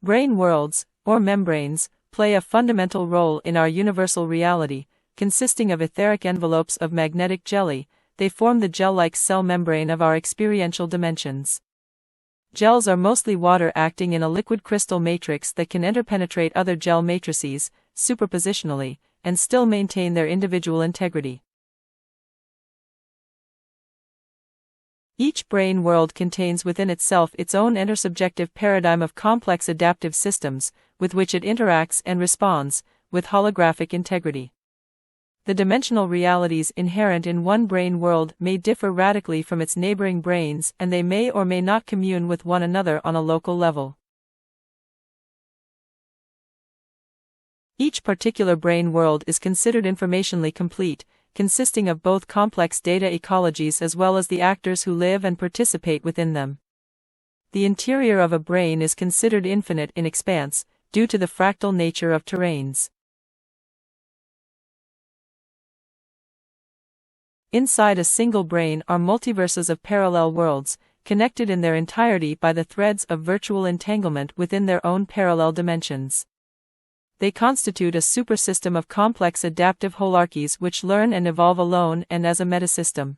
Brane worlds, or membranes, play a fundamental role in our universal reality. Consisting of etheric envelopes of magnetic jelly, they form the gel-like cell membrane of our experiential dimensions. Gels are mostly water acting in a liquid crystal matrix that can interpenetrate other gel matrices, superpositionally, and still maintain their individual integrity. Each brane world contains within itself its own intersubjective paradigm of complex adaptive systems, with which it interacts and responds, with holographic integrity. The dimensional realities inherent in one brane world may differ radically from its neighboring branes, and they may or may not commune with one another on a local level. Each particular brane world is considered informationally complete, consisting of both complex data ecologies as well as the actors who live and participate within them. The interior of a brane is considered infinite in expanse, due to the fractal nature of terrains. Inside a single brane are multiverses of parallel worlds, connected in their entirety by the threads of virtual entanglement within their own parallel dimensions. They constitute a supersystem of complex adaptive holarchies which learn and evolve alone and as a metasystem.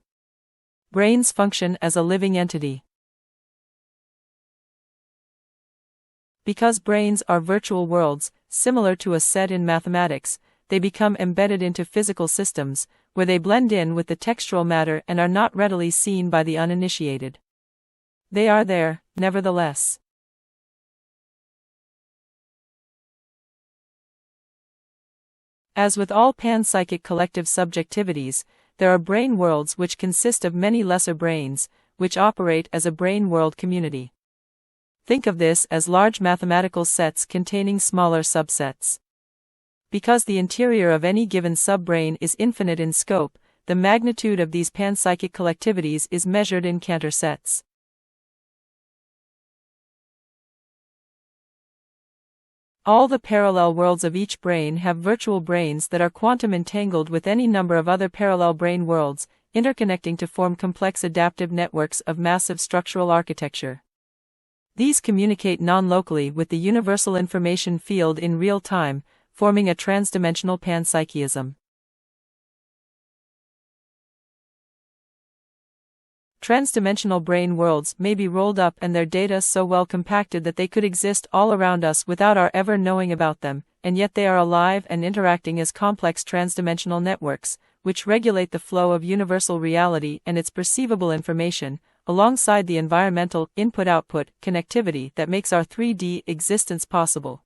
Branes function as a living entity. Because branes are virtual worlds, similar to a set in mathematics, they become embedded into physical systems, where they blend in with the textural matter and are not readily seen by the uninitiated. They are there, nevertheless. As with all panpsychic collective subjectivities, there are brane worlds which consist of many lesser branes, which operate as a brane world community. Think of this as large mathematical sets containing smaller subsets. Because the interior of any given subbrane is infinite in scope, the magnitude of these panpsychic collectivities is measured in Cantor Sets. All the parallel worlds of each brane have virtual branes that are quantum entangled with any number of other parallel brane worlds, interconnecting to form complex adaptive networks of massive structural architecture. These communicate non-locally with the universal information field in real time, forming a transdimensional panpsychism. Transdimensional brane worlds may be rolled up and their data so well compacted that they could exist all around us without our ever knowing about them, and yet they are alive and interacting as complex transdimensional networks, which regulate the flow of universal reality and its perceivable information, alongside the environmental input-output connectivity that makes our 3D existence possible.